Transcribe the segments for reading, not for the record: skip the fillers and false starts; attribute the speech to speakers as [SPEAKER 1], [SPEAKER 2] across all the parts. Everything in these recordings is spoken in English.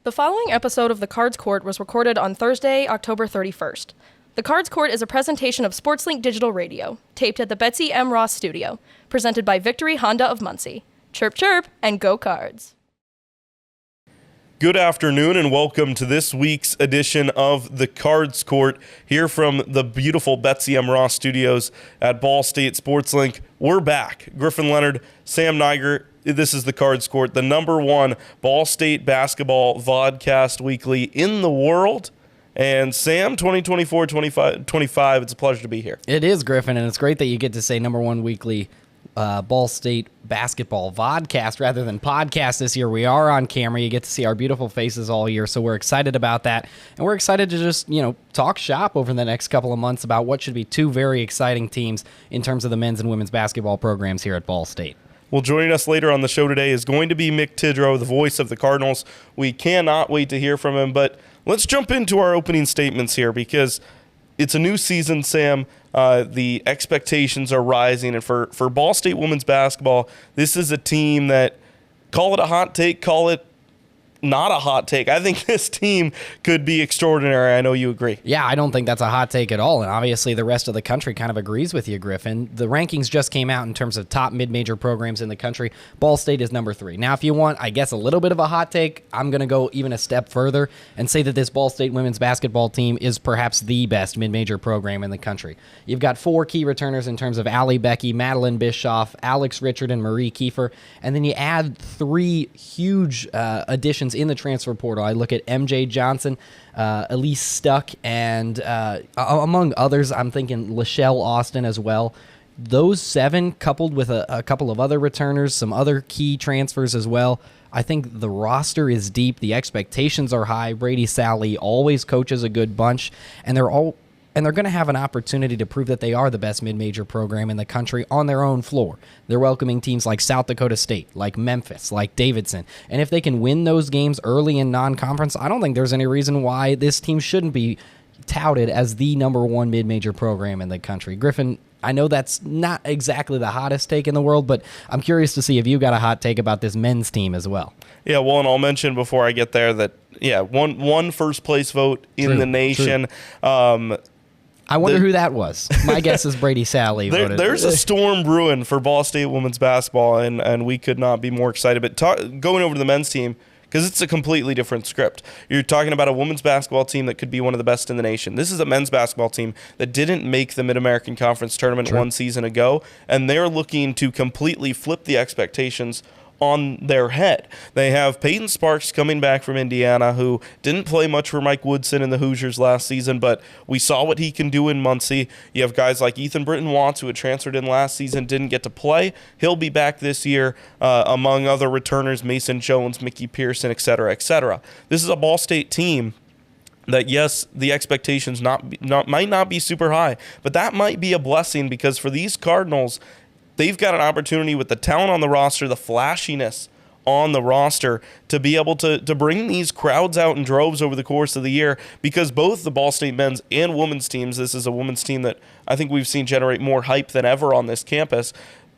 [SPEAKER 1] The following episode of The Cards Court was recorded on Thursday, October 31st. The Cards Court is a presentation of SportsLink Digital Radio, taped at the Betsy M. Ross Studio, presented by Victory Honda of Muncie. Chirp, chirp, and go Cards.
[SPEAKER 2] Good afternoon and welcome to this week's edition of The Cards Court here from the beautiful Betsy M. Ross Studios at Ball State SportsLink. We're back. Griffin, Leonard, Sam Neiger. This is The Cards Court, the number one Ball State basketball vodcast weekly in the world. And Sam, 2024-25, it's a pleasure to be here.
[SPEAKER 3] It is, Griffin, and it's great that you get to say number one weekly Ball State basketball vodcast rather than podcast this year. We are on camera. You get to see our beautiful faces all year, so we're excited about that. And we're excited to just, talk shop over the next couple of months about what should be two very exciting teams in terms of the men's and women's basketball programs here at Ball State.
[SPEAKER 2] Well, joining us later on the show today is going to be Mick Tidrow, the voice of the Cardinals. We cannot wait to hear from him, but let's jump into our opening statements here because it's a new season, Sam. The expectations are rising, and for Ball State women's basketball, this is a team that, call it a hot take, call it not a hot take. I think this team could be extraordinary. I know you agree.
[SPEAKER 3] Yeah, I don't think that's a hot take at all, and obviously the rest of the country kind of agrees with you, Griffin. The rankings just came out in terms of top mid-major programs in the country. Ball State is number 3. Now, if you want, I guess, a little bit of a hot take, I'm going to go even a step further and say that this Ball State women's basketball team is perhaps the best mid-major program in the country. You've got 4 key returners in terms of Allie Becky, Madeline Bischoff, Alex Richard, and Marie Kiefer, and then you add 3 huge additions in the transfer portal. I look at MJ Johnson, Elise Stuck, and among others, I'm thinking Lachelle Austin as well. Those 7, coupled with a couple of other returners, some other key transfers as well, I think the roster is deep. The expectations are high. Brady Sally always coaches a good bunch, and they're going to have an opportunity to prove that they are the best mid-major program in the country on their own floor. They're welcoming teams like South Dakota State, like Memphis, like Davidson. And if they can win those games early in non-conference, I don't think there's any reason why this team shouldn't be touted as the number one mid-major program in the country. Griffin, I know that's not exactly the hottest take in the world, but I'm curious to see if you got a hot take about this men's team as well.
[SPEAKER 2] Yeah, well, and I'll mention before I get there that, one first-place vote in the nation.
[SPEAKER 3] I wonder who that was. My guess is Brady Sally voted.
[SPEAKER 2] There's a storm brewing for Ball State women's basketball, and we could not be more excited. But going over to the men's team, because it's a completely different script. You're talking about a women's basketball team that could be one of the best in the nation. This is a men's basketball team that didn't make the Mid-American Conference tournament one season ago, and they're looking to completely flip the expectations on their head. They have Peyton Sparks coming back from Indiana, who didn't play much for Mike Woodson and the Hoosiers last season, but we saw what he can do in Muncie. You have guys like Ethan Britton-Watts, who had transferred in last season, didn't get to play. He'll be back this year, among other returners, Mason Jones, Mickey Pearson, et cetera, et cetera. This is a Ball State team that, yes, the expectations might not be super high, but that might be a blessing because for these Cardinals, they've got an opportunity with the talent on the roster, the flashiness on the roster, to be able to bring these crowds out in droves over the course of the year because both the Ball State men's and women's teams, this is a women's team that I think we've seen generate more hype than ever on this campus,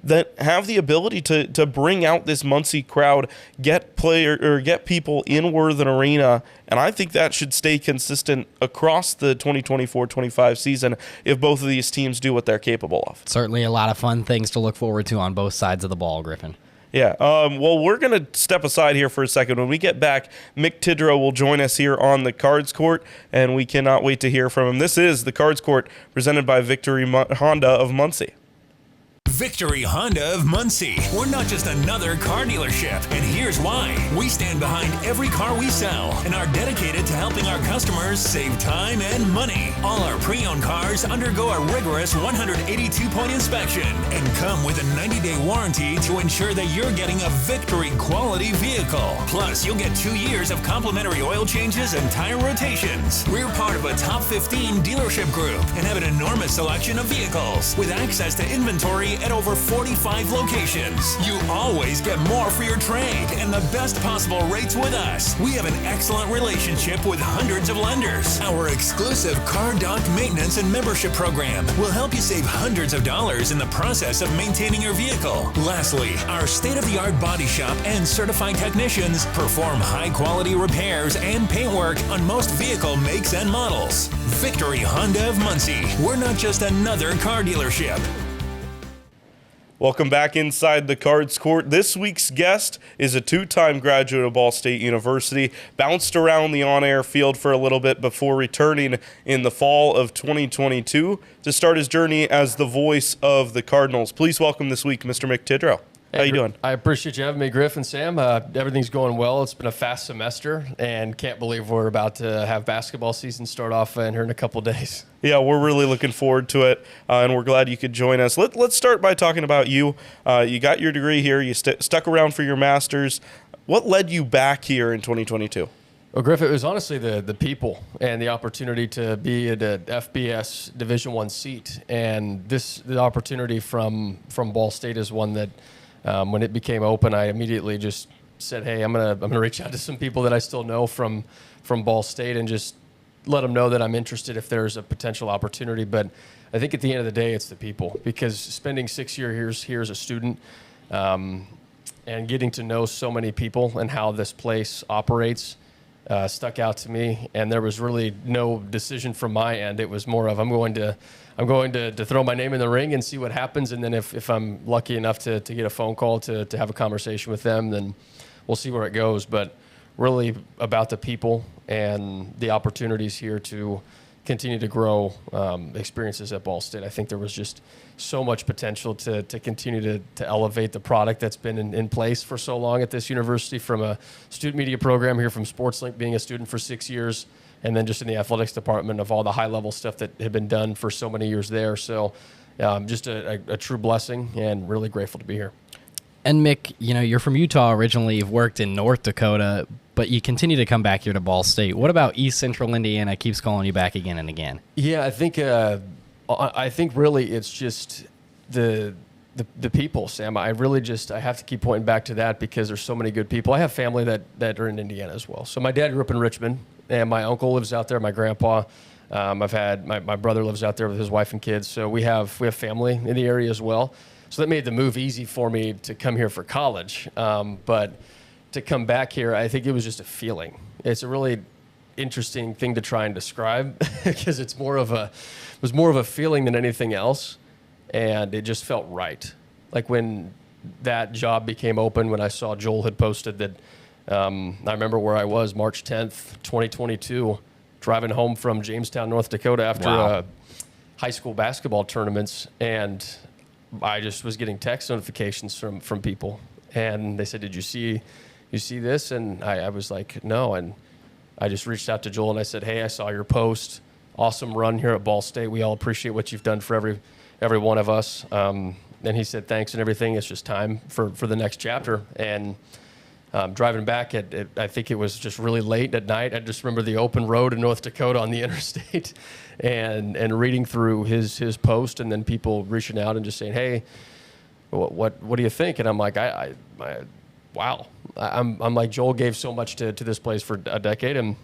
[SPEAKER 2] that have the ability to bring out this Muncie crowd, get people in Worthen Arena, and I think that should stay consistent across the 2024-25 season if both of these teams do what they're capable of.
[SPEAKER 3] Certainly a lot of fun things to look forward to on both sides of the ball, Griffin.
[SPEAKER 2] Yeah, well, we're going to step aside here for a second. When we get back, Mick Tidrow will join us here on the Cards Court, and we cannot wait to hear from him. This is the Cards Court presented by Victory Honda of Muncie.
[SPEAKER 4] Victory Honda of Muncie. We're not just another car dealership, and here's why. We stand behind every car we sell and are dedicated to helping our customers save time and money. All our pre-owned cars undergo a rigorous 182-point inspection and come with a 90-day warranty to ensure that you're getting a Victory quality vehicle. Plus, you'll get 2 years of complimentary oil changes and tire rotations. We're part of a top 15 dealership group and have an enormous selection of vehicles with access to inventory at over 45 locations. You always get more for your trade and the best possible rates with us. We have an excellent relationship with hundreds of lenders. Our exclusive Car Doc maintenance and membership program will help you save hundreds of dollars in the process of maintaining your vehicle. Lastly, our state-of-the-art body shop and certified technicians perform high-quality repairs and paintwork on most vehicle makes and models. Victory Honda of Muncie. We're not just another car dealership.
[SPEAKER 2] Welcome back inside the Cards Court. This week's guest is a two-time graduate of Ball State University, bounced around the on-air field for a little bit before returning in the fall of 2022 to start his journey as the voice of the Cardinals. Please welcome this week, Mr. Mick Tidrow. How you doing?
[SPEAKER 5] I appreciate you having me, Griffin, Sam. Everything's going well. It's been a fast semester, and can't believe we're about to have basketball season start off here in a couple days.
[SPEAKER 2] Yeah, we're really looking forward to it, and we're glad you could join us. Let's start by talking about you. You got your degree here. You stuck around for your master's. What led you back here in 2022?
[SPEAKER 5] Well, Griffin, it was honestly the people and the opportunity to be at an FBS Division I seat, and the opportunity from Ball State is one that. When it became open, I immediately just said, "Hey, I'm gonna reach out to some people that I still know from Ball State and just let them know that I'm interested if there's a potential opportunity." But I think at the end of the day, it's the people, because spending 6 years here as a student and getting to know so many people and how this place operates stuck out to me. And there was really no decision from my end. It was more of I'm going to throw my name in the ring and see what happens. And then if I'm lucky enough to get a phone call to have a conversation with them, then we'll see where it goes. But really about the people and the opportunities here to continue to grow experiences at Ball State. I think there was just so much potential to continue to elevate the product that's been in place for so long at this university, from a student media program here from SportsLink, being a student for 6 years, and then just in the athletics department of all the high-level stuff that had been done for so many years there. So just a true blessing, and really grateful to be here.
[SPEAKER 3] And Mick, you're from Utah originally. You've worked in North Dakota, but you continue to come back here to Ball State. What about East Central Indiana keeps calling you back again and again?
[SPEAKER 5] Yeah, I think really it's just the people, Sam. I have to keep pointing back to that because there's so many good people. I have family that are in Indiana as well. So my dad grew up in Richmond, and my uncle lives out there, my grandpa. I've had my brother lives out there with his wife and kids. So we have family in the area as well. So that made the move easy for me to come here for college. But to come back here, I think it was just a feeling. It's a really interesting thing to try and describe because it was more of a feeling than anything else, and it just felt right. Like when that job became open, when I saw Joel had posted that, I remember where I was March 10th, 2022, driving home from Jamestown, North Dakota after high school basketball tournaments, and I just was getting text notifications from people, and they said, "Did you see this?" And I was like, "No." And I just reached out to Joel and I said, "Hey, I saw your post. Awesome run here at Ball State. We all appreciate what you've done for every one of us." And he said, "Thanks and everything. It's just time for the next chapter." And driving back, I think it was just really late at night. I just remember the open road in North Dakota on the interstate, and reading through his post, and then people reaching out and just saying, "Hey, what do you think?" And I'm like, wow. I'm like, Joel gave so much to this place for a decade, and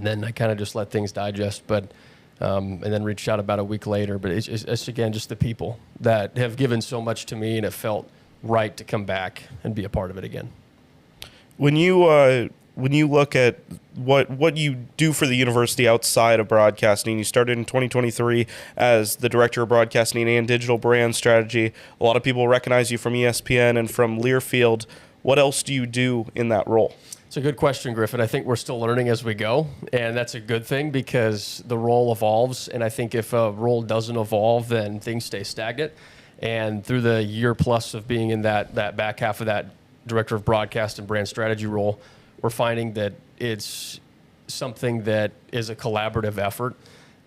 [SPEAKER 5] then I kind of just let things digest, but and then reached out about a week later. But it's again just the people that have given so much to me, and it felt right to come back and be a part of it again.
[SPEAKER 2] When you look at what you do for the university outside of broadcasting, you started in 2023 as the director of broadcasting and digital brand strategy. A lot of people recognize you from ESPN and from Learfield. What else do you do in that role?
[SPEAKER 5] It's a good question, Griffin. I think we're still learning as we go, and that's a good thing because the role evolves, and I think if a role doesn't evolve, then things stay stagnant. And through the year plus of being in that back half of that director of broadcast and brand strategy role, we're finding that it's something that is a collaborative effort.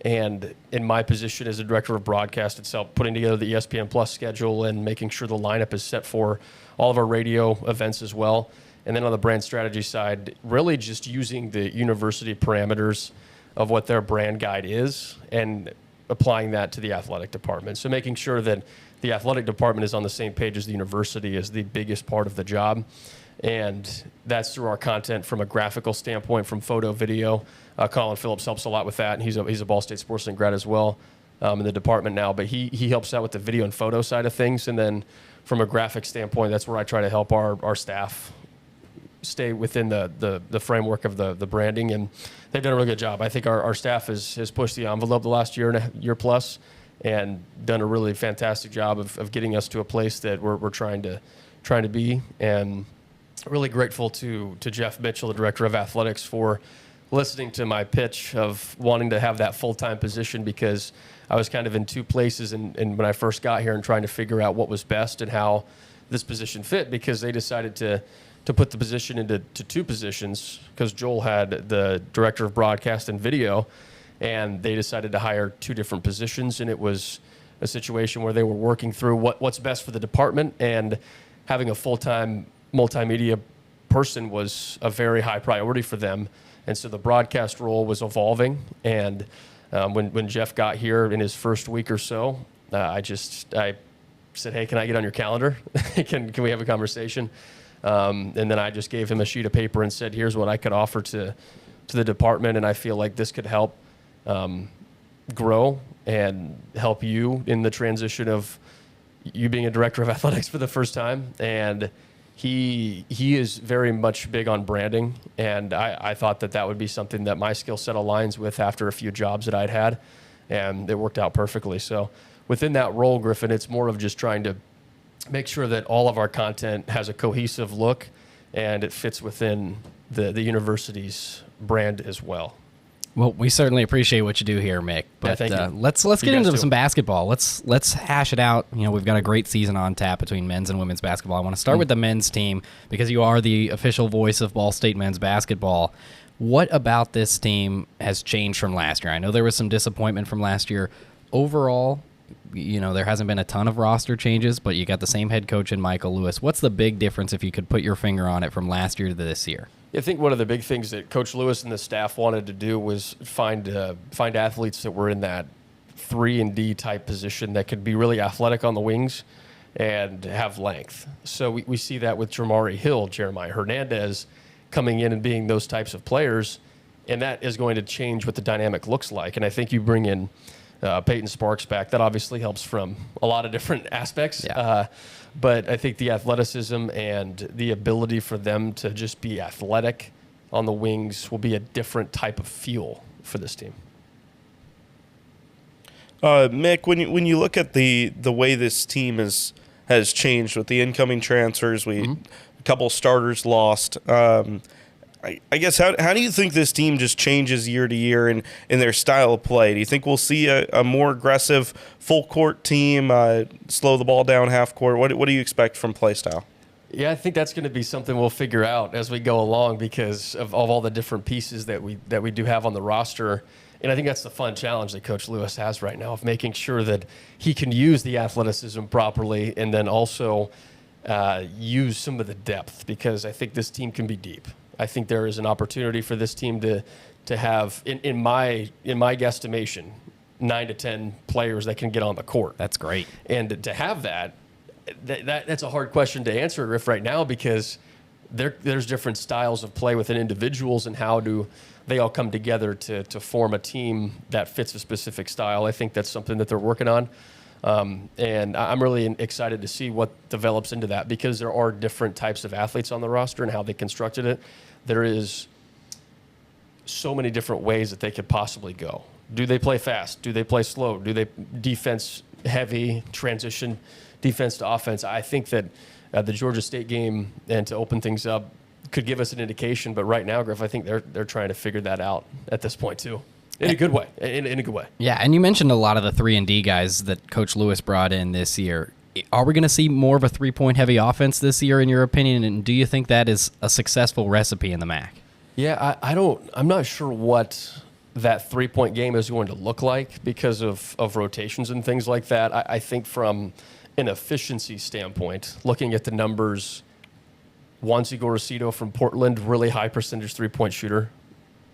[SPEAKER 5] And in my position as a director of broadcast itself, putting together the ESPN Plus schedule and making sure the lineup is set for all of our radio events as well. And then on the brand strategy side, really just using the university parameters of what their brand guide is and applying that to the athletic department. So making sure that the athletic department is on the same page as the university is the biggest part of the job. And that's through our content from a graphical standpoint, from photo, video. Colin Phillips helps a lot with that, and he's a Ball State SportsLink grad as well in the department now. But he helps out with the video and photo side of things. And then from a graphic standpoint, that's where I try to help our staff stay within the framework of the branding. And they've done a really good job. I think our staff has pushed the envelope the last year plus and done a really fantastic job of getting us to a place that we're trying to be. And really grateful to Jeff Mitchell, the director of athletics, for listening to my pitch of wanting to have that full-time position, because I was kind of in two places and when I first got here and trying to figure out what was best and how this position fit, because they decided to put the position into two positions, because Joel had the director of broadcast and video, and they decided to hire two different positions, and it was a situation where they were working through what's best for the department, and having a full-time multimedia person was a very high priority for them. And so the broadcast role was evolving. And when Jeff got here in his first week or so, I said, hey, can I get on your calendar? can we have a conversation? And then I just gave him a sheet of paper and said, here's what I could offer to the department, and I feel like this could help grow and help you in the transition of you being a director of athletics for the first time. And he is very much big on branding, and I thought that would be something that my skill set aligns with after a few jobs that I'd had, and it worked out perfectly. So within that role, Griffin, it's more of just trying to make sure that all of our content has a cohesive look and it fits within the university's brand as well.
[SPEAKER 3] Well, we certainly appreciate what you do here, Mick. But
[SPEAKER 5] thank you.
[SPEAKER 3] Let's get into some basketball. Let's hash it out. You know, we've got a great season on tap between men's and women's basketball. I want to start with the men's team, because you are the official voice of Ball State men's basketball. What about this team has changed from last year? I know there was some disappointment from last year. Overall, you know, there hasn't been a ton of roster changes, but you got the same head coach in Michael Lewis. What's the big difference, if you could put your finger on it, from last year to this year?
[SPEAKER 5] I think one of the big things that Coach Lewis and the staff wanted to do was find athletes that were in that 3-and-D type position that could be really athletic on the wings and have length. So we see that with Jamari Hill, Jeremiah Hernandez coming in and being those types of players, and that is going to change what the dynamic looks like. And I think you bring in Peyton Sparks back. That obviously helps from a lot of different aspects.
[SPEAKER 3] Yeah.
[SPEAKER 5] But I think the athleticism and the ability for them to just be athletic on the wings will be a different type of feel for this team.
[SPEAKER 2] Mick, when you look at the way this team has changed with the incoming transfers, a couple starters lost. I guess how do you think this team just changes year to year in their style of play? Do you think we'll see a more aggressive full court team, slow the ball down half court? What do you expect from play style?
[SPEAKER 5] Yeah, I think that's going to be something we'll figure out as we go along, because of all the different pieces that we do have on the roster. And I think that's the fun challenge that Coach Lewis has right now, of making sure that he can use the athleticism properly and then also use some of the depth, because I think this team can be deep. I think there is an opportunity for this team to have, in my guesstimation, 9 to 10 players that can get on the court.
[SPEAKER 3] That's great.
[SPEAKER 5] And to have that's a hard question to answer, Riff, right now, because there's different styles of play within individuals, and how do they all come together to form a team that fits a specific style. I think that's something that they're working on. And I'm really excited to see what develops into that, because there are different types of athletes on the roster and how they constructed it. There is so many different ways that they could possibly go. Do they play fast? Do they play slow? Do they defense heavy, transition defense to offense? I think that the Georgia State game, and to open things up, could give us an indication. But right now, Griff, I think they're trying to figure that out at this point too. In a good way. In a good way.
[SPEAKER 3] Yeah, and you mentioned a lot of the 3-and-D guys that Coach Lewis brought in this year. Are we going to see more of a three-point heavy offense this year, in your opinion? And do you think that is a successful recipe in the MAC?
[SPEAKER 5] Yeah, I'm not sure what that three-point game is going to look like because of rotations and things like that. I think from an efficiency standpoint, looking at the numbers, Juancy Gorosito from Portland, really high percentage three-point shooter.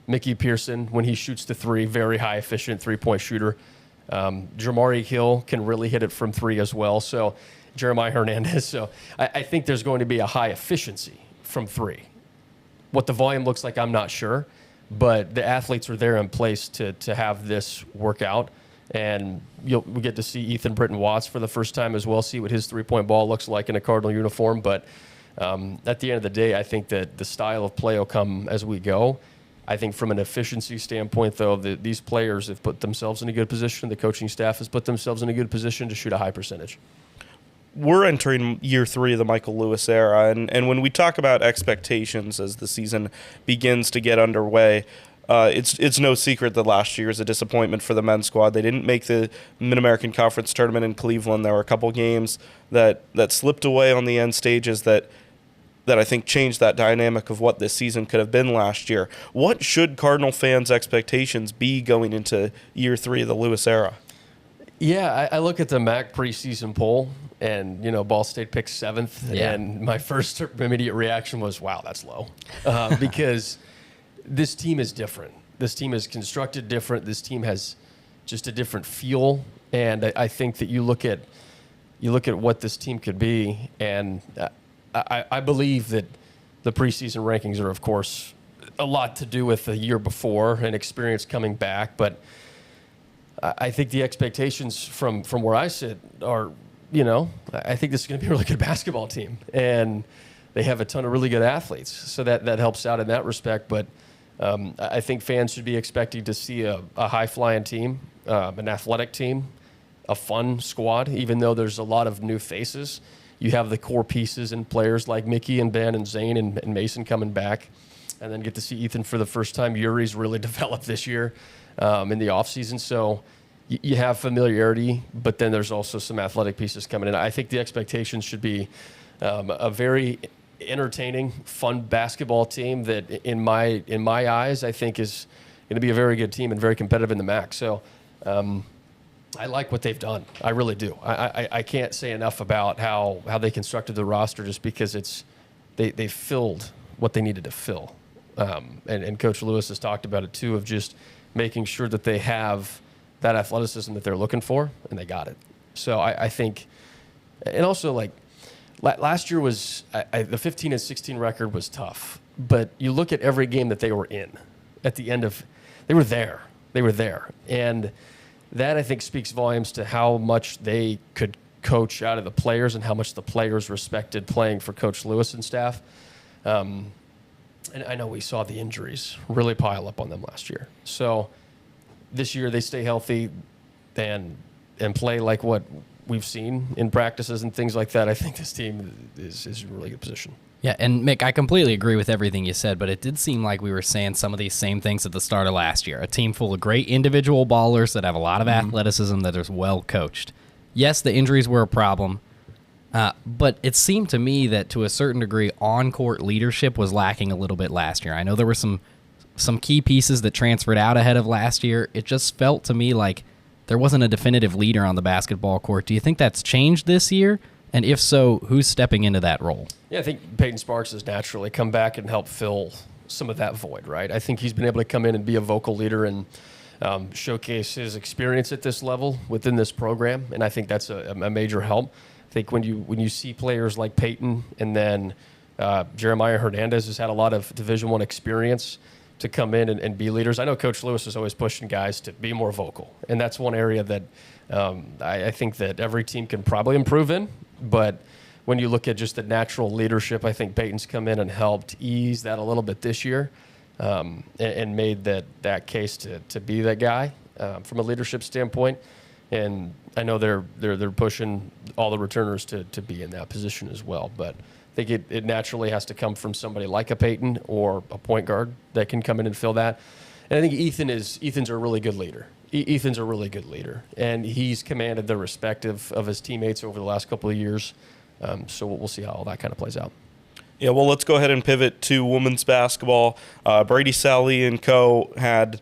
[SPEAKER 5] Mickey Pearson, when he shoots the three, very high efficient three-point shooter. Jamari Hill can really hit it from three as well. So Jeremiah Hernandez. So I think there's going to be a high efficiency from three. What the volume looks like, I'm not sure, but the athletes are there in place to have this work out. And we get to see Ethan Britton Watts for the first time as well, see what his three-point ball looks like in a Cardinal uniform. But at the end of the day, I think that the style of play will come as we go. I think from an efficiency standpoint, though, these players have put themselves in a good position. The coaching staff has put themselves in a good position to shoot a high percentage.
[SPEAKER 2] We're entering year 3 of the Michael Lewis era, and when we talk about expectations as the season begins to get underway, it's no secret that last year is a disappointment for the men's squad. They didn't make the Mid-American Conference tournament in Cleveland. There were a couple games that slipped away on the end stages that I think changed that dynamic of what this season could have been last year. What should Cardinal fans' expectations be going into year 3 of the Lewis era?
[SPEAKER 5] Yeah, I look at the MAC preseason poll, and Ball State picked 7th, and my first immediate reaction was, "Wow, that's low," because this team is different. This team is constructed different. This team has just a different feel, and I think that you look at what this team could be, and I believe that the preseason rankings are, of course, a lot to do with the year before and experience coming back, but I think the expectations from where I sit are, I think this is going to be a really good basketball team, and they have a ton of really good athletes, so that helps out in that respect. But I think fans should be expecting to see a high-flying team, an athletic team, a fun squad, even though there's a lot of new faces. You have the core pieces and players like Mickey and Ben and Zane and Mason coming back, and then get to see Ethan for the first time. Yuri's really developed this year in the offseason. So you have familiarity, but then there's also some athletic pieces coming in. I think the expectations should be a very entertaining, fun basketball team that, in my eyes, I think is going to be a very good team and very competitive in the MAC. So I like what they've done. I really do. I can't say enough about how they constructed the roster, just because they filled what they needed to fill. And Coach Lewis has talked about it too, of just making sure that they have that athleticism that they're looking for, and they got it. So I think, and also like last year was the 15 and 16 record was tough, but you look at every game that they were in at the end of, they were there, and that, I think, speaks volumes to how much they could coach out of the players and how much the players respected playing for Coach Lewis and staff. And I know we saw the injuries really pile up on them last year. So this year they stay healthy and play like what we've seen in practices and things like that. I think this team is in a really good position.
[SPEAKER 3] Yeah, and Mick, I completely agree with everything you said, but it did seem like we were saying some of these same things at the start of last year. A team full of great individual ballers that have a lot of athleticism, that is well coached. Yes, the injuries were a problem, but it seemed to me that to a certain degree, on-court leadership was lacking a little bit last year. I know there were some key pieces that transferred out ahead of last year. It just felt to me like there wasn't a definitive leader on the basketball court. Do you think that's changed this year? And if so, who's stepping into that role?
[SPEAKER 5] Yeah, I think Peyton Sparks has naturally come back and helped fill some of that void, right? I think he's been able to come in and be a vocal leader and showcase his experience at this level within this program, and I think that's a major help. I think when you see players like Peyton, and then Jeremiah Hernandez has had a lot of Division I experience to come in and be leaders. I know Coach Lewis is always pushing guys to be more vocal, and that's one area that I think that every team can probably improve in. But when you look at just the natural leadership, I think Peyton's come in and helped ease that a little bit this year, and made that case to be that guy from a leadership standpoint. And I know they're pushing all the returners to be in that position as well. But I think it naturally has to come from somebody like a Peyton or a point guard that can come in and fill that. And I think Ethan's a really good leader. Ethan's a really good leader, and he's commanded the respect of his teammates over the last couple of years. So we'll see how all that kind of plays out.
[SPEAKER 2] Yeah, well, let's go ahead and pivot to women's basketball. Brady Sally and co. had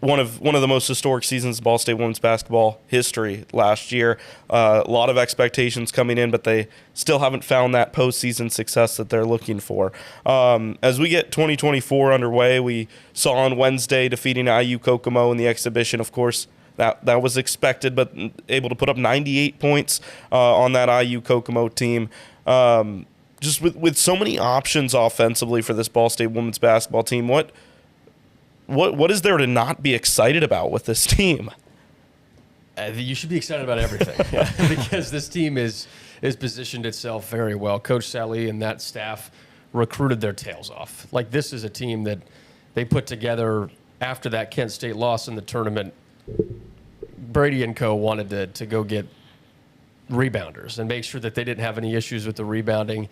[SPEAKER 2] one of the most historic seasons in Ball State women's basketball history last year. A lot of expectations coming in, but they still haven't found that postseason success that they're looking for. As we get 2024 underway, we saw on Wednesday defeating IU Kokomo in the exhibition. Of course, That was expected, but able to put up 98 points on that IU Kokomo team. Just with so many options offensively for this Ball State women's basketball team, what is there to not be excited about with this team?
[SPEAKER 5] You should be excited about everything because this team is positioned itself very well. Coach Sally and that staff recruited their tails off. Like, this is a team that they put together after that Kent State loss in the tournament. Brady and co wanted to go get rebounders and make sure that they didn't have any issues with the rebounding.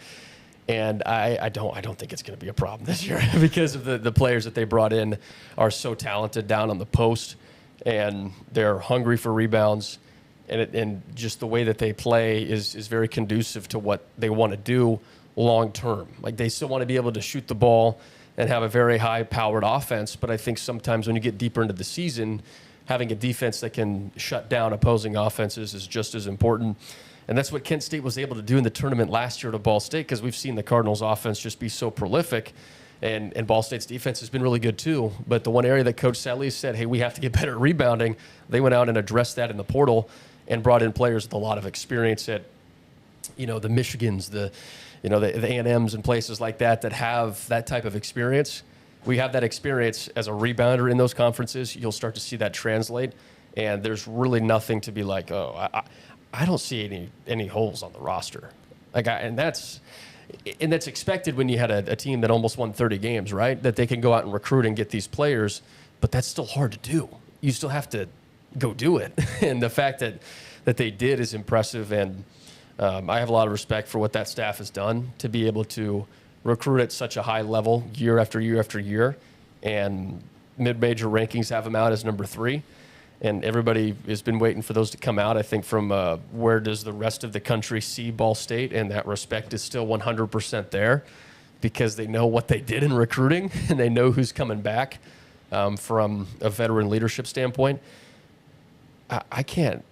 [SPEAKER 5] And I don't think it's going to be a problem this year because of the players that they brought in are so talented down on the post, and they're hungry for rebounds. And just the way that they play is very conducive to what they want to do long term. Like, they still want to be able to shoot the ball and have a very high-powered offense, but I think sometimes when you get deeper into the season, having a defense that can shut down opposing offenses is just as important. And that's what Kent State was able to do in the tournament last year to Ball State, because we've seen the Cardinals' offense just be so prolific, and Ball State's defense has been really good too. But the one area that Coach Sally said, hey, we have to get better at rebounding, they went out and addressed that in the portal and brought in players with a lot of experience at, the Michigans, the A&Ms and places like that have that type of experience. We have that experience as a rebounder in those conferences. You'll start to see that translate, and there's really nothing to be like, I don't see any holes on the roster. And that's expected when you had a team that almost won 30 games, right? That they can go out and recruit and get these players, but that's still hard to do. You still have to go do it. And the fact that they did is impressive, and I have a lot of respect for what that staff has done to be able to recruit at such a high level year after year after year. And mid-major rankings have them out as number 3. And everybody has been waiting for those to come out. I think from where does the rest of the country see Ball State, and that respect is still 100% there because they know what they did in recruiting and they know who's coming back from a veteran leadership standpoint. I can't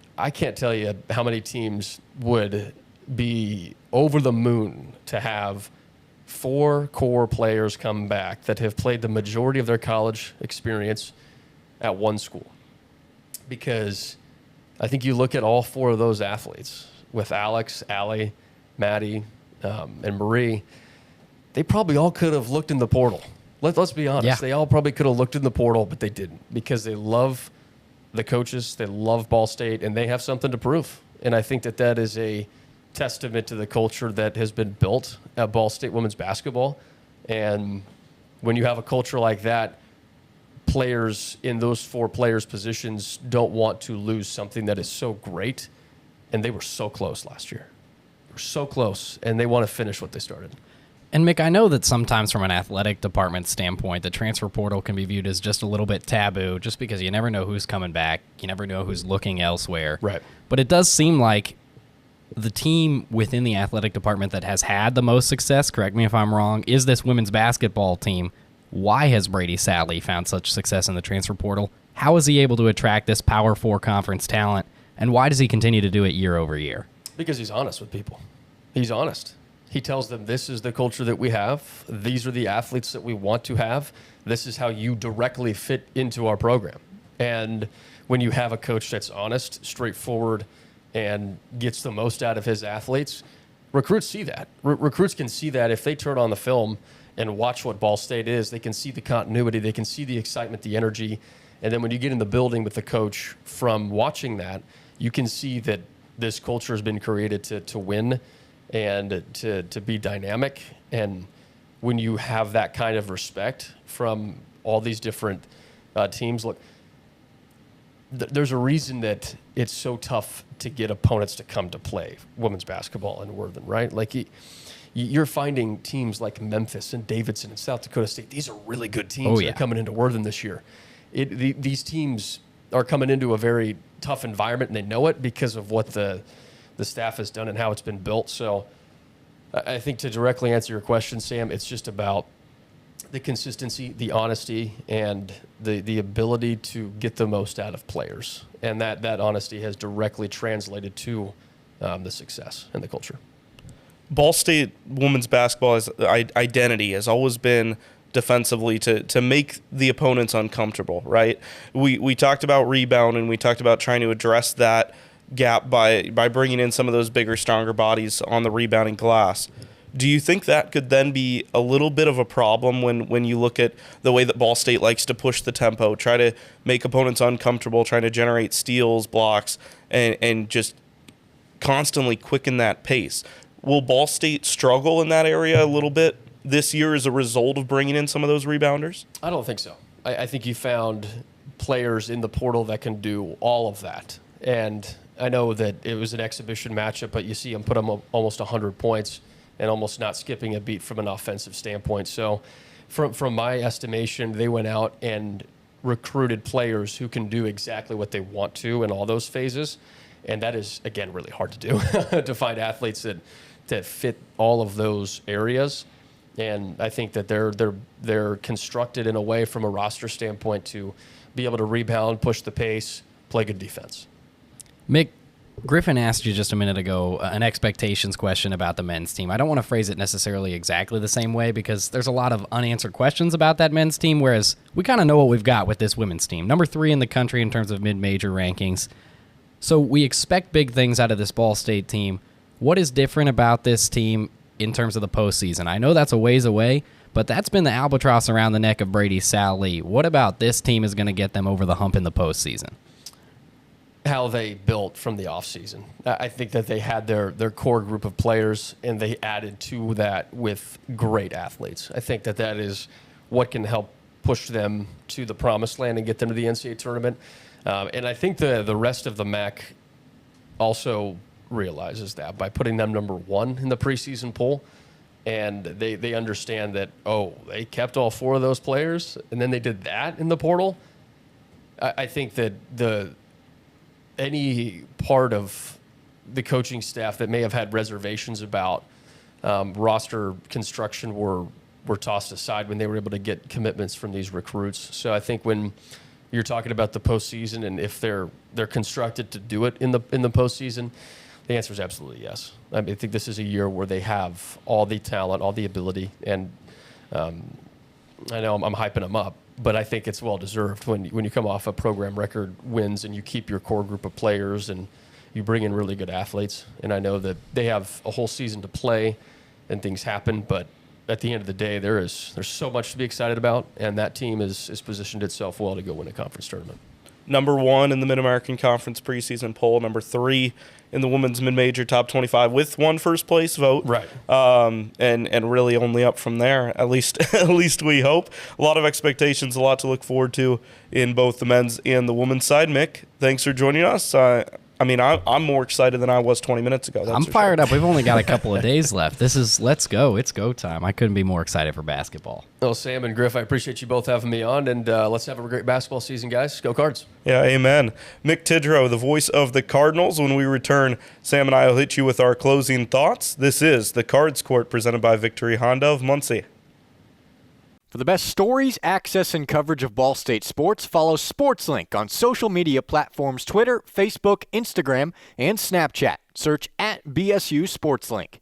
[SPEAKER 5] tell you how many teams would be over the moon to have 4 core players come back that have played the majority of their college experience at one school. Because I think you look at all 4 of those athletes with Alex, Allie, Maddie, and Marie, they probably all could have looked in the portal. Let's be honest.
[SPEAKER 3] Yeah.
[SPEAKER 5] They all probably could have looked in the portal, but they didn't because they love the coaches, they love Ball State, and they have something to prove. And I think that is a testament to the culture that has been built at Ball State women's basketball. And when you have a culture like that, players in those 4 players' positions don't want to lose something that is so great, and they were so close last year. They were so close, and they want to finish what they started.
[SPEAKER 3] And Mick, I know that sometimes from an athletic department standpoint, the transfer portal can be viewed as just a little bit taboo, just because you never know who's coming back, you never know who's looking elsewhere.
[SPEAKER 5] Right.
[SPEAKER 3] But it does seem like the team within the athletic department that has had the most success, correct me if I'm wrong, is this women's basketball team. Why has Brady Sally found such success in the transfer portal? How is he able to attract this Power 4 conference talent? And why does he continue to do it year over year?
[SPEAKER 5] Because he's honest with people. He's honest. He tells them, this is the culture that we have. These are the athletes that we want to have. This is how you directly fit into our program. And when you have a coach that's honest, straightforward, and gets the most out of his athletes, recruits see that. Recruits can see that if they turn on the film and watch what Ball State is. They can see the continuity. They can see the excitement, the energy. And then when you get in the building with the coach from watching that, you can see that this culture has been created to win and to be dynamic. And when you have that kind of respect from all these different teams, look, there's a reason that it's so tough to get opponents to come to play women's basketball in Worthen, right? Like, you're finding teams like Memphis and Davidson and South Dakota State. These are really good teams that are coming into Worthen this year. These teams are coming into a very tough environment, and they know it because of what the staff has done and how it's been built. So I think to directly answer your question, Sam, it's just about the consistency, the honesty, and the ability to get the most out of players. And that honesty has directly translated to the success and the culture.
[SPEAKER 2] Ball State women's basketball identity has always been defensively to make the opponents uncomfortable, right? We talked about rebound, and we talked about trying to address that gap by bringing in some of those bigger, stronger bodies on the rebounding glass. Do you think that could then be a little bit of a problem when you look at the way that Ball State likes to push the tempo, try to make opponents uncomfortable, trying to generate steals, blocks, and just constantly quicken that pace? Will Ball State struggle in that area a little bit this year as a result of bringing in some of those rebounders?
[SPEAKER 5] I don't think so. I think you found players in the portal that can do all of that. And I know that it was an exhibition matchup, but you see them put them almost 100 points and almost not skipping a beat from an offensive standpoint. So from my estimation, they went out and recruited players who can do exactly what they want to in all those phases. And that is, again, really hard to do, to find athletes that fit all of those areas. And I think that they're constructed in a way from a roster standpoint to be able to rebound, push the pace, play good defense.
[SPEAKER 3] Mick, Griffin asked you just a minute ago an expectations question about the men's team. I don't want to phrase it necessarily exactly the same way because there's a lot of unanswered questions about that men's team, whereas we kind of know what we've got with this women's team. Number 3 in the country in terms of mid-major rankings. So we expect big things out of this Ball State team. What is different about this team in terms of the postseason? I know that's a ways away, but that's been the albatross around the neck of Brady's Sal Lee. What about this team is going to get them over the hump in the postseason?
[SPEAKER 5] How they built from the offseason. I think that they had their core group of players, and they added to that with great athletes. I think that is what can help push them to the promised land and get them to the NCAA tournament. And I think the rest of the MAC also realizes that by putting them number 1 in the preseason poll. And they understand that, they kept all 4 of those players, and then they did that in the portal. I think that any part of the coaching staff that may have had reservations about roster construction were tossed aside when they were able to get commitments from these recruits. So I think when you're talking about the postseason and if they're constructed to do it in the postseason, the answer is absolutely yes. I think this is a year where they have all the talent, all the ability, and I know I'm hyping them up, but I think it's well-deserved when you come off a program record wins and you keep your core group of players and you bring in really good athletes. And I know that they have a whole season to play and things happen, but at the end of the day, there's so much to be excited about, and that team is positioned itself well to go win a conference tournament.
[SPEAKER 2] Number 1 in the Mid-American Conference preseason poll, number 3 in the women's mid-major top 25 with 1 first place vote.
[SPEAKER 5] Right.
[SPEAKER 2] And really only up from there, at least we hope. A lot of expectations, a lot to look forward to in both the men's and the women's side. Mick, thanks for joining us. I'm more excited than I was 20 minutes ago.
[SPEAKER 3] I'm fired up. We've only got a couple of days left. Let's go. It's go time. I couldn't be more excited for basketball.
[SPEAKER 5] Well, Sam and Griff, I appreciate you both having me on, and let's have a great basketball season, guys. Go Cards.
[SPEAKER 2] Yeah, amen. Mick Tidrow, the voice of the Cardinals. When we return, Sam and I will hit you with our closing thoughts. This is the Cards Court presented by Victory Honda of Muncie.
[SPEAKER 6] For the best stories, access, and coverage of Ball State sports, follow SportsLink on social media platforms Twitter, Facebook, Instagram, and Snapchat. Search @BSU SportsLink.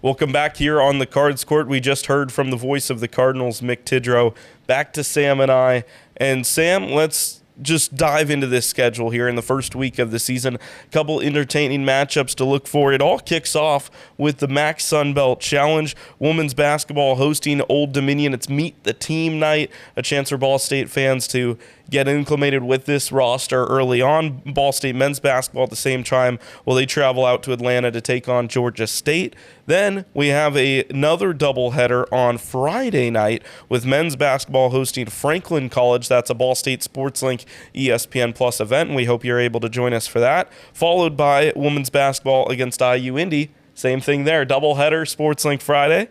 [SPEAKER 2] Welcome back here on the Cards Court. We just heard from the voice of the Cardinals, Mick Tidrow. Back to Sam and I. And Sam, let's just dive into this schedule here in the first week of the season. A couple entertaining matchups to look for. It all kicks off with the MAC Sun Belt Challenge. Women's basketball hosting Old Dominion. It's Meet the Team night, a chance for Ball State fans to get acclimated with this roster early on. Ball State men's basketball at the same time while they travel out to Atlanta to take on Georgia State. Then we have another doubleheader on Friday night with men's basketball hosting Franklin College. That's a Ball State SportsLink ESPN Plus event, and we hope you're able to join us for that. Followed by women's basketball against IU Indy. Same thing there, doubleheader, SportsLink Friday.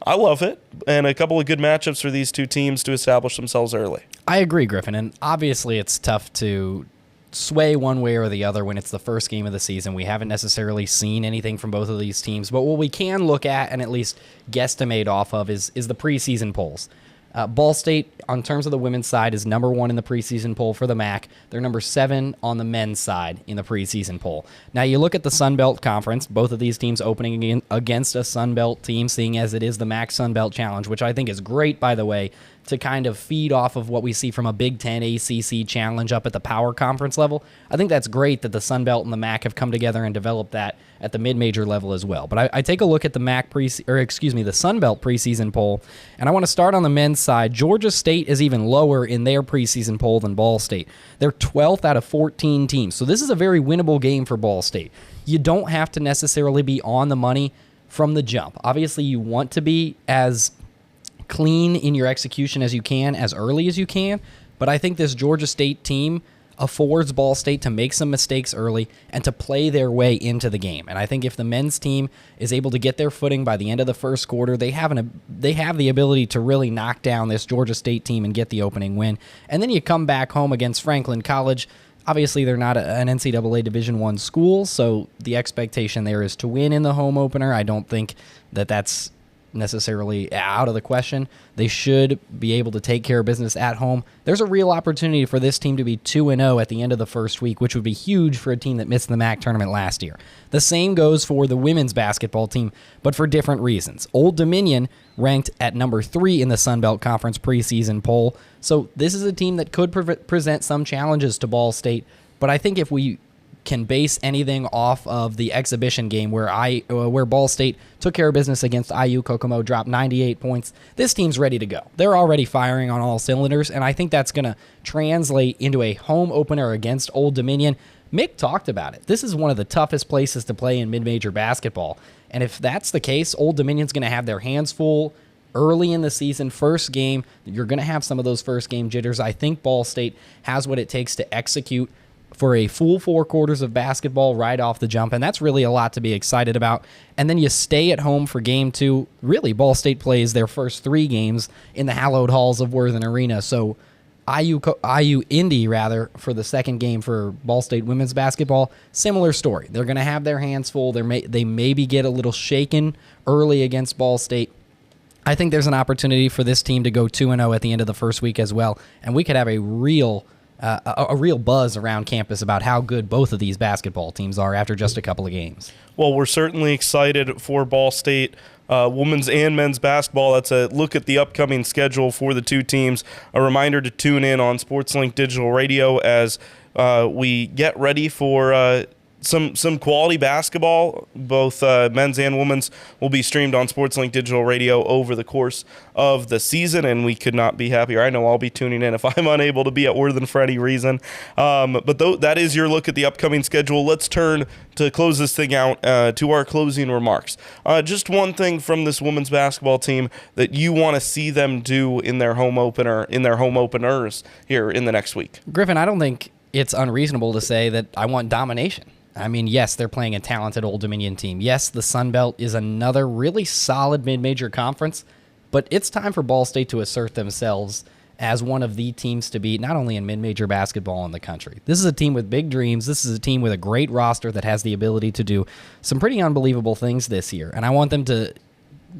[SPEAKER 2] I love it, and a couple of good matchups for these two teams to establish themselves early.
[SPEAKER 3] I agree, Griffin, and obviously it's tough to sway one way or the other when it's the first game of the season. We haven't necessarily seen anything from both of these teams, but what we can look at and at least guesstimate off of is the preseason polls. Ball State, on terms of the women's side, is number 1 in the preseason poll for the MAC. They're number 7 on the men's side in the preseason poll. Now, you look at the Sun Belt Conference, both of these teams opening against a Sun Belt team, seeing as it is the MAC Sun Belt Challenge, which I think is great, by the way, to kind of feed off of what we see from a Big Ten ACC challenge up at the power conference level. I think that's great that the Sun Belt and the MAC have come together and developed that at the mid-major level as well. But I take a look at the the Sun Belt preseason poll, and I want to start on the men's side. Georgia State is even lower in their preseason poll than Ball State. They're 12th out of 14 teams, so this is a very winnable game for Ball State. You don't have to necessarily be on the money from the jump. Obviously, you want to be as clean in your execution as you can, as early as you can, but I think this Georgia State team affords Ball State to make some mistakes early and to play their way into the game. And I think if the men's team is able to get their footing by the end of the first quarter, they have the ability to really knock down this Georgia State team and get the opening win. And then you come back home against Franklin College. Obviously, they're not an NCAA Division I school, so the expectation there is to win in the home opener. I don't think that that's necessarily out of the question. They should be able to take care of business at home. There's a real opportunity for this team to be 2-0 at the end of the first week, which would be huge for a team that missed the MAC tournament last year. The same goes for the women's basketball team, but for different reasons. Old Dominion ranked at number 3 in the Sun Belt Conference preseason poll, so this is a team that could present some challenges to Ball State, but I think if we can base anything off of the exhibition game where Ball State took care of business against IU Kokomo, dropped 98 points. This team's ready to go. They're already firing on all cylinders, and I think that's going to translate into a home opener against Old Dominion. Mick talked about it. This is one of the toughest places to play in mid-major basketball, and if that's the case, Old Dominion's going to have their hands full early in the season. First game, you're going to have some of those first game jitters. I think Ball State has what it takes to execute for a full 4 quarters of basketball right off the jump, and that's really a lot to be excited about. And then you stay at home for game 2. Really, Ball State plays their first 3 games in the hallowed halls of Worthen Arena, so IU Indy, for the second game for Ball State women's basketball, similar story. They're going to have their hands full. They maybe get a little shaken early against Ball State. I think there's an opportunity for this team to go 2-0 at the end of the first week as well, and we could have a real buzz around campus about how good both of these basketball teams are after just a couple of games.
[SPEAKER 2] Well, we're certainly excited for Ball State women's and men's basketball. That's a look at the upcoming schedule for the two teams. A reminder to tune in on SportsLink Digital Radio as we get ready for some quality basketball. Both men's and women's will be streamed on SportsLink Digital Radio over the course of the season, and we could not be happier. I know I'll be tuning in if I'm unable to be at Worthen for any reason. But that is your look at the upcoming schedule. Let's turn to close this thing out to our closing remarks. Just one thing from this women's basketball team that you want to see them do in their home openers here in the next week.
[SPEAKER 3] Griffin, I don't think it's unreasonable to say that I want domination. I mean, yes, they're playing a talented Old Dominion team. Yes, the Sun Belt is another really solid mid-major conference, but it's time for Ball State to assert themselves as one of the teams to beat, not only in mid-major basketball in the country. This is a team with big dreams. This is a team with a great roster that has the ability to do some pretty unbelievable things this year, and I want them to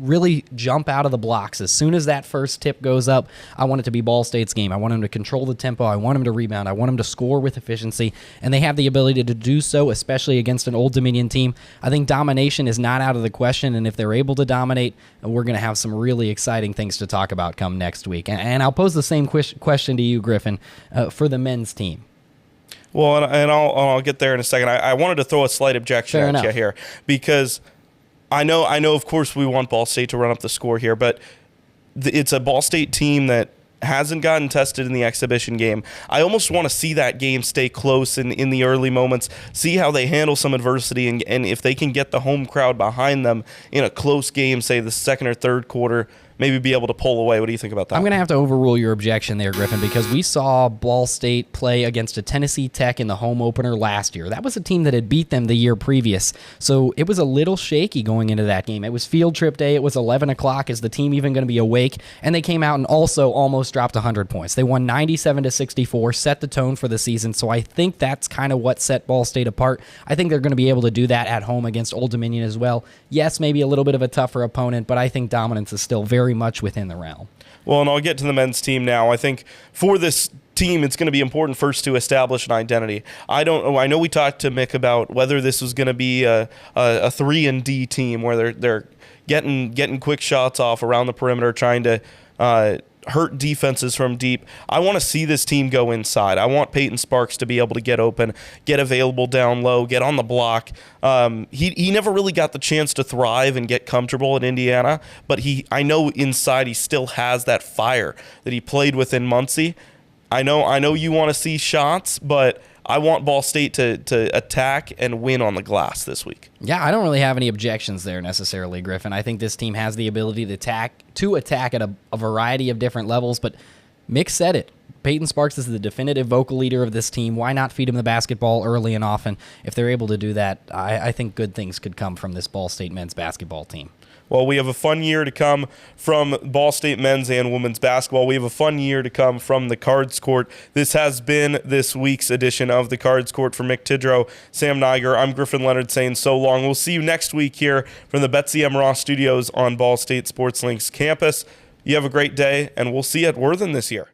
[SPEAKER 3] really jump out of the blocks. As soon as that first tip goes up, I want it to be Ball State's game. I want them to control the tempo. I want them to rebound. I want them to score with efficiency, and they have the ability to do so, especially against an Old Dominion team. I think domination is not out of the question, and if they're able to dominate, we're going to have some really exciting things to talk about come next week. And I'll pose the same question to you, Griffin, for the men's team.
[SPEAKER 2] Well, and I'll get there in a second. I wanted to throw a slight objection at you here because I know, of course, we want Ball State to run up the score here, but it's a Ball State team that hasn't gotten tested in the exhibition game. I almost want to see that game stay close in the early moments, see how they handle some adversity, and if they can get the home crowd behind them in a close game, say the second or third quarter, maybe be able to pull away. What do you think about that?
[SPEAKER 3] I'm going to have to overrule your objection there, Griffin, because we saw Ball State play against a Tennessee Tech in the home opener last year. That was a team that had beat them the year previous, so it was a little shaky going into that game. It was field trip day. It was 11 o'clock. Is the team even going to be awake? And they came out and also almost dropped 100 points. They won 97-64, set the tone for the season, so I think that's kind of what set Ball State apart. I think they're going to be able to do that at home against Old Dominion as well. Yes, maybe a little bit of a tougher opponent, but I think dominance is still very much within the realm.
[SPEAKER 2] Well, and I'll get to the men's team now. I think for this team, it's going to be important first to establish an identity. I know we talked to Mick about whether this was going to be a 3-and-D team where they're getting quick shots off around the perimeter, trying to hurt defenses from deep. I want to see this team go inside. I want Peyton Sparks to be able to get open, get available down low, get on the block. He never really got the chance to thrive and get comfortable at Indiana, but I know inside he still has that fire that he played with in Muncie. I know you want to see shots, but I want Ball State to attack and win on the glass this week.
[SPEAKER 3] Yeah, I don't really have any objections there necessarily, Griffin. I think this team has the ability to attack at a variety of different levels, but Mick said it. Peyton Sparks is the definitive vocal leader of this team. Why not feed him the basketball early and often? If they're able to do that, I think good things could come from this Ball State men's basketball team.
[SPEAKER 2] Well, we have a fun year to come from Ball State men's and women's basketball. We have a fun year to come from the Cards Court. This has been this week's edition of the Cards Court. For Mick Tidrow, Sam Neiger, I'm Griffin Leonard saying so long. We'll see you next week here from the Betsy M. Ross Studios on Ball State Sports Link's campus. You have a great day, and we'll see you at Worthen this year.